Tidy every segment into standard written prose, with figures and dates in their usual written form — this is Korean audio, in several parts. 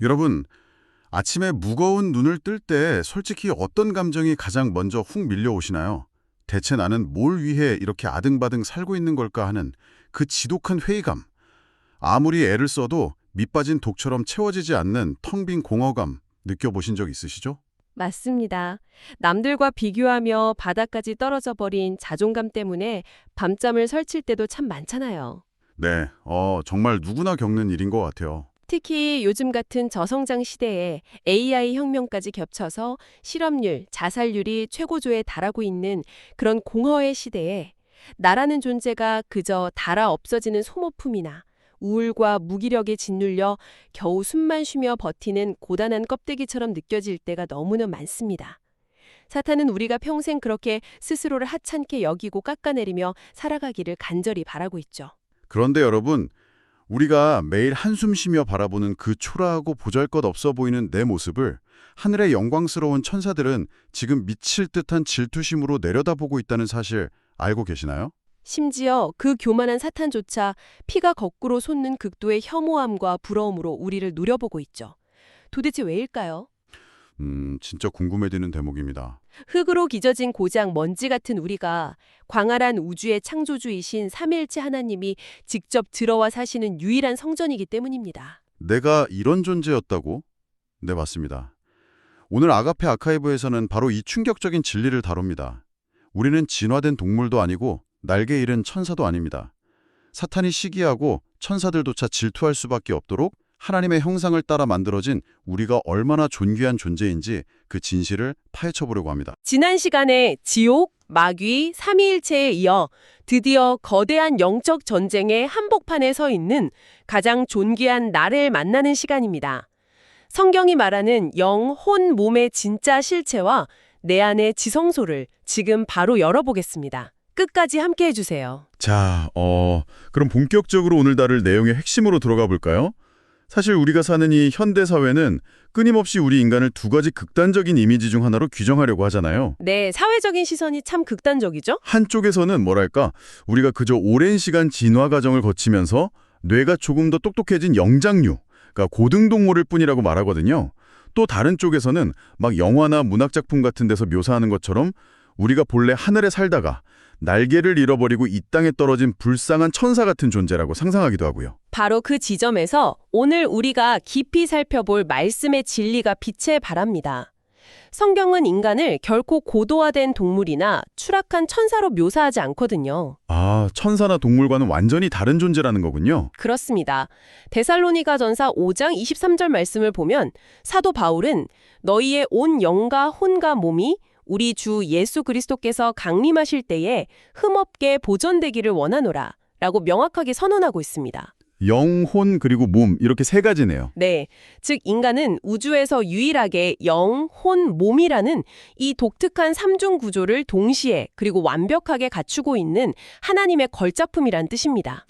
여러분, 아침에 무거운 눈을 뜰 때 솔직히 어떤 감정이 가장 먼저 훅 밀려오시나요? 대체 나는 뭘 위해 이렇게 아등바등 살고 있는 걸까 하는 그 지독한 회의감. 아무리 애를 써도 밑빠진 독처럼 채워지지 않는 텅 빈 공허감 느껴보신 적 있으시죠? 맞습니다. 남들과 비교하며 바닥까지 떨어져 버린 자존감 때문에 밤잠을 설칠 때도 참 많잖아요. 네, 정말 누구나 겪는 일인 것 같아요. 특히 요즘 같은 저성장 시대에 AI 혁명까지 겹쳐서 실업률, 자살률이 최고조에 달하고 있는 그런 공허의 시대에 나라는 존재가 그저 달아 없어지는 소모품이나 우울과 무기력에 짓눌려 겨우 숨만 쉬며 버티는 고단한 껍데기처럼 느껴질 때가 너무나 많습니다. 사탄은 우리가 평생 그렇게 스스로를 하찮게 여기고 깎아내리며 살아가기를 간절히 바라고 있죠. 그런데 여러분, 우리가 매일 한숨 쉬며 바라보는 그 초라하고 보잘것없어 보이는 내 모습을 하늘의 영광스러운 천사들은 지금 미칠 듯한 질투심으로 내려다보고 있다는 사실 알고 계시나요? 심지어 그 교만한 사탄조차 피가 거꾸로 솟는 극도의 혐오함과 부러움으로 우리를 노려보고 있죠. 도대체 왜일까요? 진짜 궁금해지는 대목입니다. 흙으로 기저진 고장 먼지 같은 우리가 광활한 우주의 창조주이신 삼위일체 하나님이 직접 들어와 사시는 유일한 성전이기 때문입니다. 내가 이런 존재였다고? 네, 맞습니다. 오늘 아가페 아카이브에서는 바로 이 충격적인 진리를 다룹니다. 우리는 진화된 동물도 아니고 날개 잃은 천사도 아닙니다. 사탄이 시기하고 천사들조차 질투할 수밖에 없도록 하나님의 형상을 따라 만들어진 우리가 얼마나 존귀한 존재인지 그 진실을 파헤쳐보려고 합니다. 지난 시간에 지옥, 마귀, 삼위일체에 이어 드디어 거대한 영적 전쟁의 한복판에 서 있는 가장 존귀한 나를 만나는 시간입니다. 성경이 말하는 영, 혼, 몸의 진짜 실체와 내 안의 지성소를 지금 바로 열어보겠습니다. 끝까지 함께 해주세요. 자, 그럼 본격적으로 오늘 다룰 내용의 핵심으로 들어가 볼까요? 사실 우리가 사는 이 현대 사회는 끊임없이 우리 인간을 두 가지 극단적인 이미지 중 하나로 규정하려고 하잖아요. 네, 사회적인 시선이 참 극단적이죠? 한쪽에서는 뭐랄까, 우리가 그저 오랜 시간 진화 과정을 거치면서 뇌가 조금 더 똑똑해진 영장류, 그러니까 고등동물일 뿐이라고 말하거든요. 또 다른 쪽에서는 막 영화나 문학작품 같은 데서 묘사하는 것처럼 우리가 본래 하늘에 살다가 날개를 잃어버리고 이 땅에 떨어진 불쌍한 천사 같은 존재라고 상상하기도 하고요. 바로 그 지점에서 오늘 우리가 깊이 살펴볼 말씀의 진리가 빛에 발합니다. 성경은 인간을 결코 고도화된 동물이나 추락한 천사로 묘사하지 않거든요. 아, 천사나 동물과는 완전히 다른 존재라는 거군요. 그렇습니다. 데살로니가전서 5장 23절 말씀을 보면 사도 바울은 너희의 온 영과 혼과 몸이 우리 주 예수 그리스도께서 강림하실 때에 흠없게 보존되기를 원하노라 라고 명확하게 선언하고 있습니다. 영, 혼, 그리고 몸 이렇게 세 가지네요. 네, 즉 인간은 우주에서 유일하게 영, 혼, 몸이라는 이 독특한 삼중 구조를 동시에 그리고 완벽하게 갖추고 있는 하나님의 걸작품이란 뜻입니다.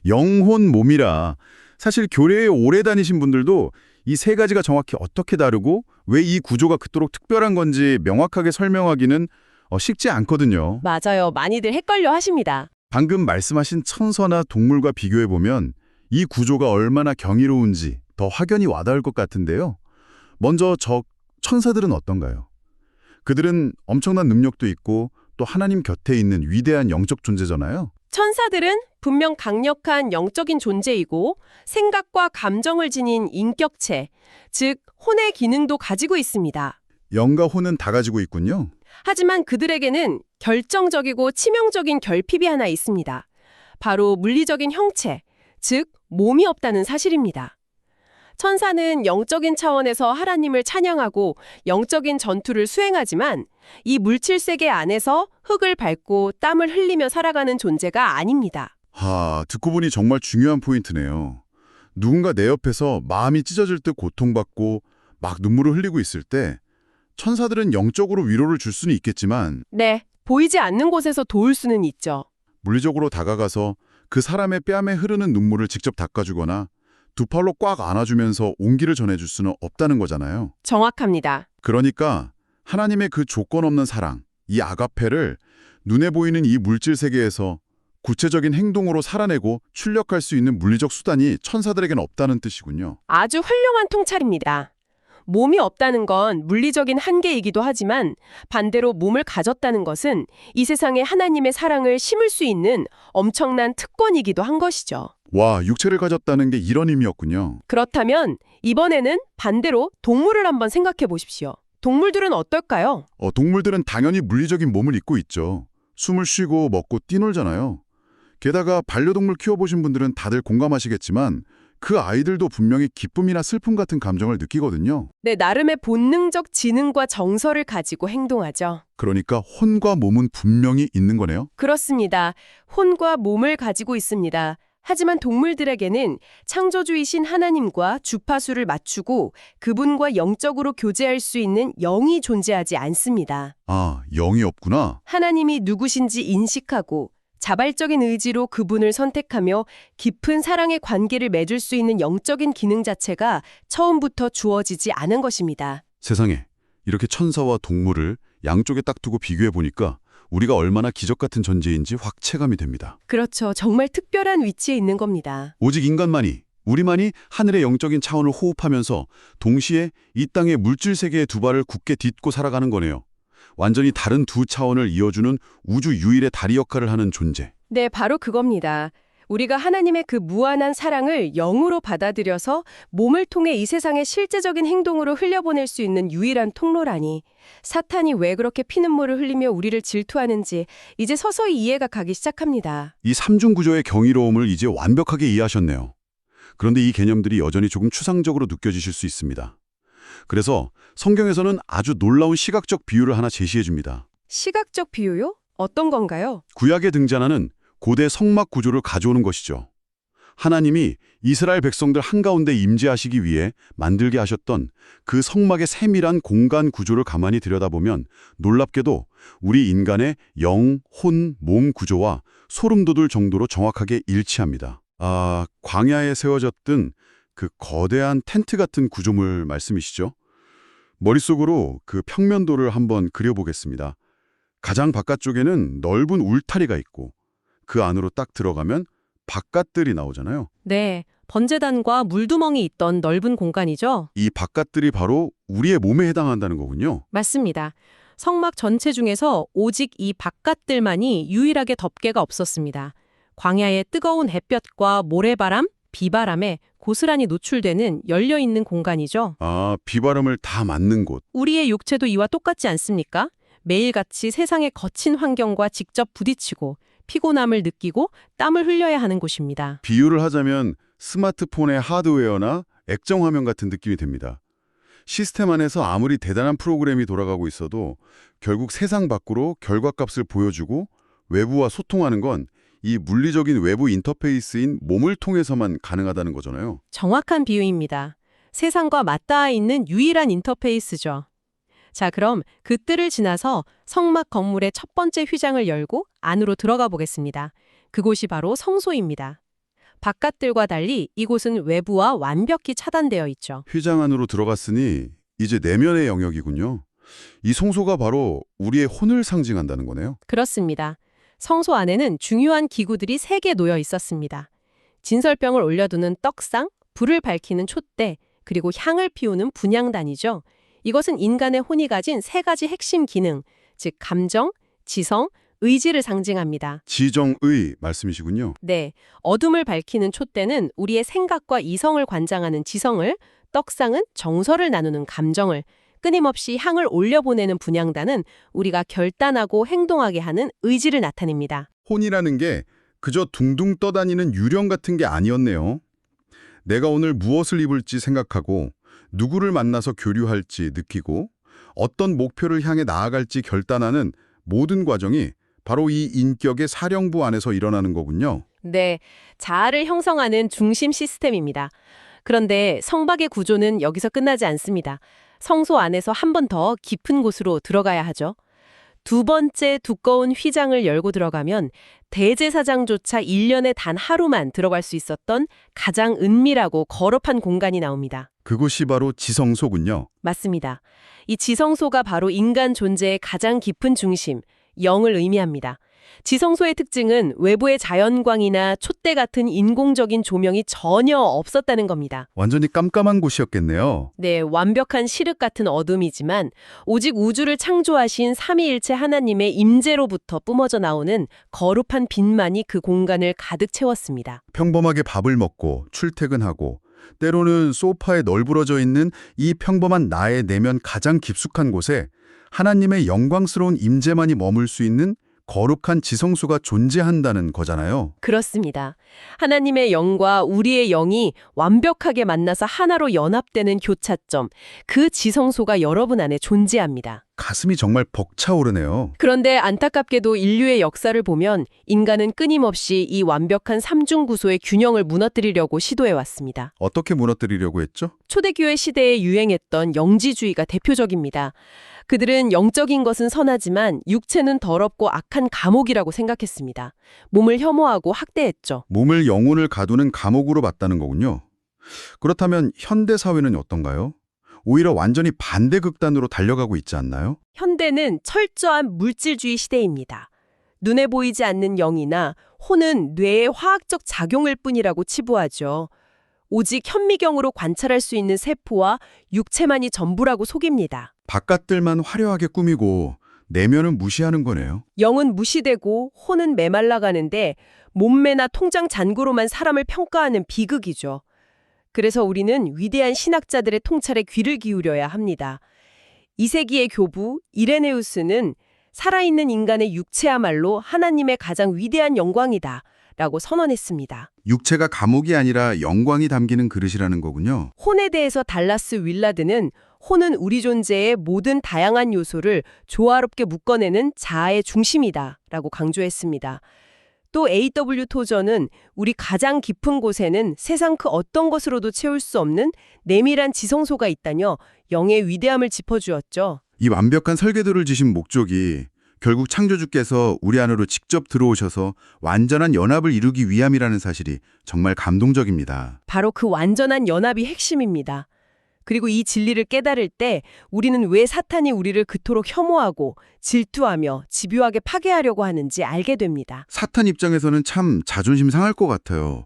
영, 혼, 몸이라 사실 교회에 오래 다니신 분들도 이 세 가지가 정확히 어떻게 다르고 왜 이 구조가 그토록 특별한 건지 명확하게 설명하기는 쉽지 않거든요. 맞아요. 많이들 헷갈려 하십니다. 방금 말씀하신 천사나 동물과 비교해보면 이 구조가 얼마나 경이로운지 더 확연히 와닿을 것 같은데요. 먼저 천사들은 어떤가요? 그들은 엄청난 능력도 있고 또 하나님 곁에 있는 위대한 영적 존재잖아요. 천사들은 분명 강력한 영적인 존재이고 생각과 감정을 지닌 인격체, 즉 혼의 기능도 가지고 있습니다. 영과 혼은 다 가지고 있군요. 하지만 그들에게는 결정적이고 치명적인 결핍이 하나 있습니다. 바로 물리적인 형체, 즉 몸이 없다는 사실입니다. 천사는 영적인 차원에서 하나님을 찬양하고 영적인 전투를 수행하지만 이 물질 세계 안에서 흙을 밟고 땀을 흘리며 살아가는 존재가 아닙니다. 듣고 보니 정말 중요한 포인트네요. 누군가 내 옆에서 마음이 찢어질 듯 고통받고 막 눈물을 흘리고 있을 때 천사들은 영적으로 위로를 줄 수는 있겠지만 네, 보이지 않는 곳에서 도울 수는 있죠. 물리적으로 다가가서 그 사람의 뺨에 흐르는 눈물을 직접 닦아주거나 두 팔로 꽉 안아주면서 온기를 전해줄 수는 없다는 거잖아요. 정확합니다. 그러니까 하나님의 그 조건 없는 사랑, 이 아가페를 눈에 보이는 이 물질 세계에서 구체적인 행동으로 살아내고 출력할 수 있는 물리적 수단이 천사들에겐 없다는 뜻이군요. 아주 훌륭한 통찰입니다. 몸이 없다는 건 물리적인 한계이기도 하지만 반대로 몸을 가졌다는 것은 이 세상에 하나님의 사랑을 심을 수 있는 엄청난 특권이기도 한 것이죠. 와, 육체를 가졌다는 게 이런 의미였군요. 그렇다면 이번에는 반대로 동물을 한번 생각해 보십시오. 동물들은 어떨까요? 동물들은 당연히 물리적인 몸을 입고 있죠. 숨을 쉬고 먹고 뛰놀잖아요. 게다가 반려동물 키워보신 분들은 다들 공감하시겠지만 그 아이들도 분명히 기쁨이나 슬픔 같은 감정을 느끼거든요. 네, 나름의 본능적 지능과 정서를 가지고 행동하죠. 그러니까 혼과 몸은 분명히 있는 거네요. 그렇습니다. 혼과 몸을 가지고 있습니다. 하지만 동물들에게는 창조주이신 하나님과 주파수를 맞추고 그분과 영적으로 교제할 수 있는 영이 존재하지 않습니다. 아, 영이 없구나. 하나님이 누구신지 인식하고 자발적인 의지로 그분을 선택하며 깊은 사랑의 관계를 맺을 수 있는 영적인 기능 자체가 처음부터 주어지지 않은 것입니다. 세상에 이렇게 천사와 동물을 양쪽에 딱 두고 비교해 보니까 우리가 얼마나 기적 같은 존재인지 확 체감이 됩니다. 그렇죠. 정말 특별한 위치에 있는 겁니다. 오직 인간만이, 우리만이 하늘의 영적인 차원을 호흡하면서 동시에 이 땅의 물질 세계의 두 발을 굳게 딛고 살아가는 거네요. 완전히 다른 두 차원을 이어주는 우주 유일의 다리 역할을 하는 존재. 네, 바로 그겁니다. 우리가 하나님의 그 무한한 사랑을 영으로 받아들여서 몸을 통해 이 세상의 실제적인 행동으로 흘려보낼 수 있는 유일한 통로라니. 사탄이 왜 그렇게 피눈물을 흘리며 우리를 질투하는지 이제 서서히 이해가 가기 시작합니다. 이 삼중 구조의 경이로움을 이제 완벽하게 이해하셨네요. 그런데 이 개념들이 여전히 조금 추상적으로 느껴지실 수 있습니다. 그래서 성경에서는 아주 놀라운 시각적 비유를 하나 제시해 줍니다. 시각적 비유요? 어떤 건가요? 구약에 등장하는 고대 성막 구조를 가져오는 것이죠. 하나님이 이스라엘 백성들 한가운데 임재하시기 위해 만들게 하셨던 그 성막의 세밀한 공간 구조를 가만히 들여다보면 놀랍게도 우리 인간의 영, 혼, 몸 구조와 소름 돋을 정도로 정확하게 일치합니다. 아, 광야에 세워졌던 그 거대한 텐트 같은 구조물 말씀이시죠? 머릿속으로 그 평면도를 한번 그려보겠습니다. 가장 바깥쪽에는 넓은 울타리가 있고 그 안으로 딱 들어가면 바깥들이 나오잖아요. 네, 번제단과 물두멍이 있던 넓은 공간이죠. 이 바깥들이 바로 우리의 몸에 해당한다는 거군요. 맞습니다. 성막 전체 중에서 오직 이 바깥들만이 유일하게 덮개가 없었습니다. 광야의 뜨거운 햇볕과 모래바람, 비바람에 고스란히 노출되는 열려있는 공간이죠. 아, 비바람을 다 맞는 곳. 우리의 육체도 이와 똑같지 않습니까? 매일같이 세상의 거친 환경과 직접 부딪히고 피곤함을 느끼고 땀을 흘려야 하는 곳입니다. 비유를 하자면 스마트폰의 하드웨어나 액정 화면 같은 느낌이 됩니다. 시스템 안에서 아무리 대단한 프로그램이 돌아가고 있어도 결국 세상 밖으로 결과값을 보여주고 외부와 소통하는 건 이 물리적인 외부 인터페이스인 몸을 통해서만 가능하다는 거잖아요. 정확한 비유입니다. 세상과 맞닿아 있는 유일한 인터페이스죠. 자, 그럼 그 뜰을 지나서 성막 건물의 첫 번째 휘장을 열고 안으로 들어가 보겠습니다. 그곳이 바로 성소입니다. 바깥들과 달리 이곳은 외부와 완벽히 차단되어 있죠. 휘장 안으로 들어갔으니 이제 내면의 영역이군요. 이 성소가 바로 우리의 혼을 상징한다는 거네요. 그렇습니다. 성소 안에는 중요한 기구들이 3개 놓여 있었습니다. 진설병을 올려두는 떡상, 불을 밝히는 촛대, 그리고 향을 피우는 분향단이죠. 이것은 인간의 혼이 가진 3가지 핵심 기능, 즉 감정, 지성, 의지를 상징합니다. 지정의 말씀이시군요. 네, 어둠을 밝히는 촛대는 우리의 생각과 이성을 관장하는 지성을, 떡상은 정서를 나누는 감정을, 끊임없이 향을 올려보내는 분향단은 우리가 결단하고 행동하게 하는 의지를 나타냅니다. 혼이라는 게 그저 둥둥 떠다니는 유령 같은 게 아니었네요. 내가 오늘 무엇을 입을지 생각하고 누구를 만나서 교류할지 느끼고 어떤 목표를 향해 나아갈지 결단하는 모든 과정이 바로 이 인격의 사령부 안에서 일어나는 거군요. 네, 자아를 형성하는 중심 시스템입니다. 그런데 성박의 구조는 여기서 끝나지 않습니다. 성소 안에서 한 번 더 깊은 곳으로 들어가야 하죠. 두 번째 두꺼운 휘장을 열고 들어가면 대제사장조차 1년에 단 하루만 들어갈 수 있었던 가장 은밀하고 거룩한 공간이 나옵니다. 그곳이 바로 지성소군요. 맞습니다. 이 지성소가 바로 인간 존재의 가장 깊은 중심, 영을 의미합니다. 지성소의 특징은 외부의 자연광이나 촛대 같은 인공적인 조명이 전혀 없었다는 겁니다. 완전히 깜깜한 곳이었겠네요. 네, 완벽한 시륵 같은 어둠이지만 오직 우주를 창조하신 삼위일체 하나님의 임재로부터 뿜어져 나오는 거룩한 빛만이 그 공간을 가득 채웠습니다. 평범하게 밥을 먹고 출퇴근하고 때로는 소파에 널브러져 있는 이 평범한 나의 내면 가장 깊숙한 곳에 하나님의 영광스러운 임재만이 머물 수 있는 거룩한 지성소가 존재한다는 거잖아요. 그렇습니다. 하나님의 영과 우리의 영이 완벽하게 만나서 하나로 연합되는 교차점, 그 지성소가 여러분 안에 존재합니다. 가슴이 정말 벅차오르네요. 그런데 안타깝게도 인류의 역사를 보면 인간은 끊임없이 이 완벽한 삼중구조의 균형을 무너뜨리려고 시도해왔습니다. 어떻게 무너뜨리려고 했죠? 초대교회 시대에 유행했던 영지주의가 대표적입니다. 그들은 영적인 것은 선하지만 육체는 더럽고 악한 감옥이라고 생각했습니다. 몸을 혐오하고 학대했죠. 몸을 영혼을 가두는 감옥으로 봤다는 거군요. 그렇다면 현대 사회는 어떤가요? 오히려 완전히 반대 극단으로 달려가고 있지 않나요? 현대는 철저한 물질주의 시대입니다. 눈에 보이지 않는 영이나 혼은 뇌의 화학적 작용일 뿐이라고 치부하죠. 오직 현미경으로 관찰할 수 있는 세포와 육체만이 전부라고 속입니다. 바깥들만 화려하게 꾸미고 내면은 무시하는 거네요. 영은 무시되고 혼은 메말라가는데 몸매나 통장 잔고로만 사람을 평가하는 비극이죠. 그래서 우리는 위대한 신학자들의 통찰에 귀를 기울여야 합니다. 2세기의 교부 이레네우스는 살아있는 인간의 육체야말로 하나님의 가장 위대한 영광이다 라고 선언했습니다. 육체가 감옥이 아니라 영광이 담기는 그릇이라는 거군요. 혼에 대해서 달라스 윌라드는 혼은 우리 존재의 모든 다양한 요소를 조화롭게 묶어내는 자아의 중심이다 라고 강조했습니다. 또 A.W. 토저는 우리 가장 깊은 곳에는 세상 그 어떤 것으로도 채울 수 없는 내밀한 지성소가 있다며 영의 위대함을 짚어주었죠. 이 완벽한 설계도를 지신 목적이 결국 창조주께서 우리 안으로 직접 들어오셔서 완전한 연합을 이루기 위함이라는 사실이 정말 감동적입니다. 바로 그 완전한 연합이 핵심입니다. 그리고 이 진리를 깨달을 때 우리는 왜 사탄이 우리를 그토록 혐오하고 질투하며 집요하게 파괴하려고 하는지 알게 됩니다. 사탄 입장에서는 참 자존심 상할 것 같아요.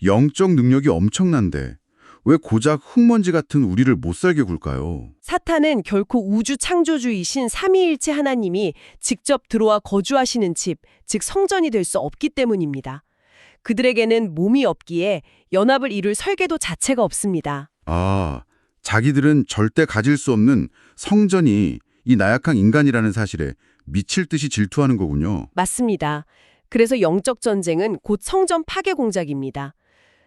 영적 능력이 엄청난데 왜 고작 흙먼지 같은 우리를 못 살게 굴까요? 사탄은 결코 우주 창조주이신 삼위일체 하나님이 직접 들어와 거주하시는 집, 즉 성전이 될 수 없기 때문입니다. 그들에게는 몸이 없기에 연합을 이룰 설계도 자체가 없습니다. 아, 자기들은 절대 가질 수 없는 성전이 이 나약한 인간이라는 사실에 미칠 듯이 질투하는 거군요. 맞습니다. 그래서 영적 전쟁은 곧 성전 파괴 공작입니다.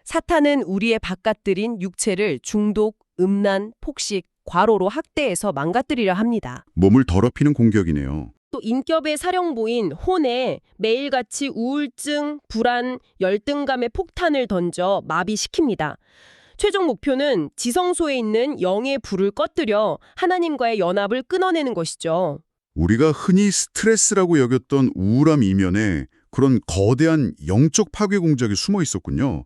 사탄은 우리의 바깥들인 육체를 중독, 음란, 폭식, 과로로 학대해서 망가뜨리려 합니다. 몸을 더럽히는 공격이네요. 또 인격의 사령부인 혼에 매일같이 우울증, 불안, 열등감의 폭탄을 던져 마비시킵니다. 최종 목표는 지성소에 있는 영의 불을 꺼뜨려 하나님과의 연합을 끊어내는 것이죠. 우리가 흔히 스트레스라고 여겼던 우울함 이면에 그런 거대한 영적 파괴 공작이 숨어 있었군요.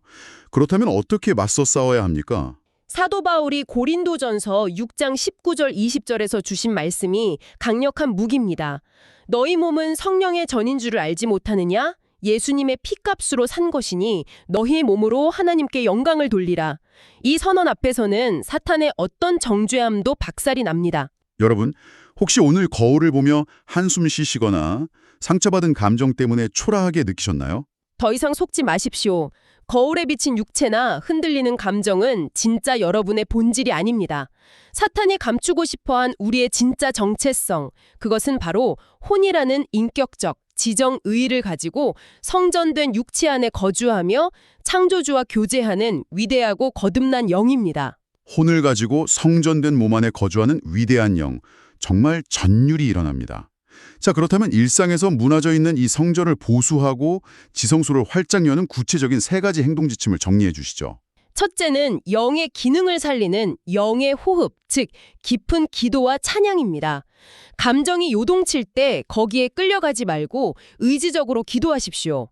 그렇다면 어떻게 맞서 싸워야 합니까? 사도 바울이 고린도전서 6장 19절 20절에서 주신 말씀이 강력한 무기입니다. 너희 몸은 성령의 전인 줄을 알지 못하느냐? 예수님의 피값으로 산 것이니 너희 몸으로 하나님께 영광을 돌리라. 이 선언 앞에서는 사탄의 어떤 정죄함도 박살이 납니다. 여러분, 혹시 오늘 거울을 보며 한숨 쉬시거나 상처받은 감정 때문에 초라하게 느끼셨나요? 더 이상 속지 마십시오. 거울에 비친 육체나 흔들리는 감정은 진짜 여러분의 본질이 아닙니다. 사탄이 감추고 싶어한 우리의 진짜 정체성, 그것은 바로 혼이라는 인격적, 지정의의를 가지고 성전된 육체 안에 거주하며 창조주와 교제하는 위대하고 거듭난 영입니다. 혼을 가지고 성전된 몸 안에 거주하는 위대한 영, 정말 전율이 일어납니다. 자, 그렇다면 일상에서 무너져 있는 이 성전을 보수하고 지성소를 활짝 여는 구체적인 3가지 행동 지침을 정리해 주시죠. 첫째는 영의 기능을 살리는 영의 호흡, 즉 깊은 기도와 찬양입니다. 감정이 요동칠 때 거기에 끌려가지 말고 의지적으로 기도하십시오.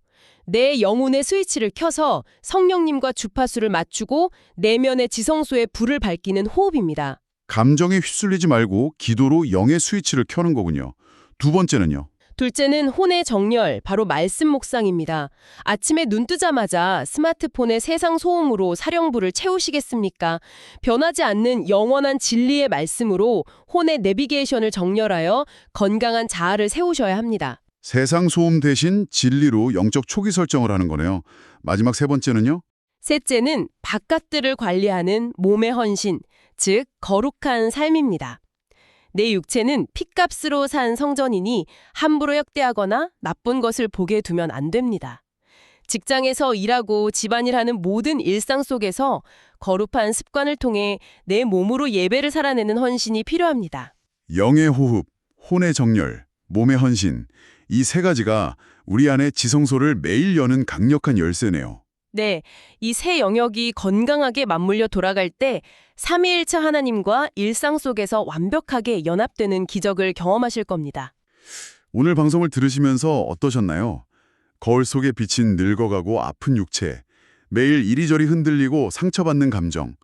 내 영혼의 스위치를 켜서 성령님과 주파수를 맞추고 내면의 지성소에 불을 밝히는 호흡입니다. 감정에 휩쓸리지 말고 기도로 영의 스위치를 켜는 거군요. 두 번째는요. 둘째는 혼의 정렬, 바로 말씀 묵상입니다. 아침에 눈 뜨자마자 스마트폰의 세상 소음으로 사령부를 채우시겠습니까? 변하지 않는 영원한 진리의 말씀으로 혼의 내비게이션을 정렬하여 건강한 자아를 세우셔야 합니다. 세상 소음 대신 진리로 영적 초기 설정을 하는 거네요. 마지막 세 번째는요? 셋째는 바깥들을 관리하는 몸의 헌신, 즉 거룩한 삶입니다. 내 육체는 핏값으로 산 성전이니 함부로 역대하거나 나쁜 것을 보게 두면 안 됩니다. 직장에서 일하고 집안일하는 모든 일상 속에서 거룩한 습관을 통해 내 몸으로 예배를 살아내는 헌신이 필요합니다. 영의 호흡, 혼의 정렬, 몸의 헌신. 이 세 가지가 우리 안에 지성소를 매일 여는 강력한 열쇠네요. 네, 이 세 영역이 건강하게 맞물려 돌아갈 때 삼위일체 하나님과 일상 속에서 완벽하게 연합되는 기적을 경험하실 겁니다. 오늘 방송을 들으시면서 어떠셨나요? 거울 속에 비친 늙어가고 아픈 육체, 매일 이리저리 흔들리고 상처받는 감정.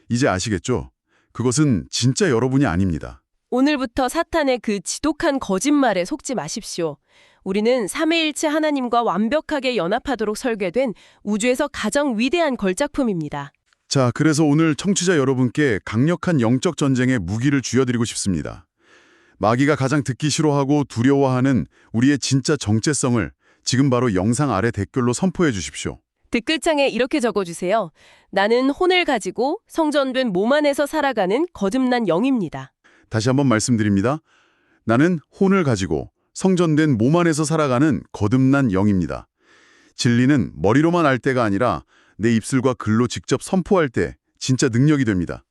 이제 아시겠죠? 그것은 진짜 여러분이 아닙니다. 오늘부터 사탄의 그 지독한 거짓말에 속지 마십시오. 우리는 삼위일체 하나님과 완벽하게 연합하도록 설계된 우주에서 가장 위대한 걸작품입니다. 자, 그래서 오늘 청취자 여러분께 강력한 영적 전쟁의 무기를 쥐어드리고 싶습니다. 마귀가 가장 듣기 싫어하고 두려워하는 우리의 진짜 정체성을 지금 바로 영상 아래 댓글로 선포해 주십시오. 댓글창에 이렇게 적어주세요. 나는 혼을 가지고 성전된 몸 안에서 살아가는 거듭난 영입니다. 다시 한번 말씀드립니다. 나는 혼을 가지고 성전된 몸 안에서 살아가는 거듭난 영입니다. 진리는 머리로만 알 때가 아니라 내 입술과 글로 직접 선포할 때 진짜 능력이 됩니다.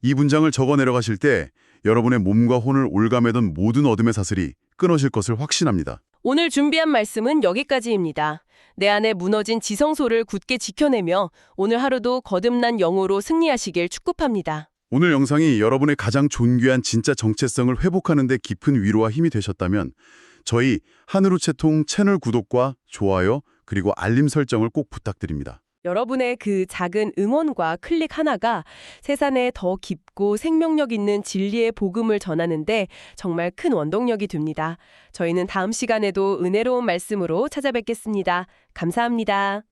이 문장을 적어 내려가실 때 여러분의 몸과 혼을 올가매던 모든 어둠의 사슬이 끊어질 것을 확신합니다. 오늘 준비한 말씀은 여기까지입니다. 내 안에 무너진 지성소를 굳게 지켜내며 오늘 하루도 거듭난 영으로 승리하시길 축복합니다. 오늘 영상이 여러분의 가장 존귀한 진짜 정체성을 회복하는 데 깊은 위로와 힘이 되셨다면 저희 하늘우 채통 채널 구독과 좋아요 그리고 알림 설정을 꼭 부탁드립니다. 여러분의 그 작은 응원과 클릭 하나가 세상에 더 깊고 생명력 있는 진리의 복음을 전하는데 정말 큰 원동력이 됩니다. 저희는 다음 시간에도 은혜로운 말씀으로 찾아뵙겠습니다. 감사합니다.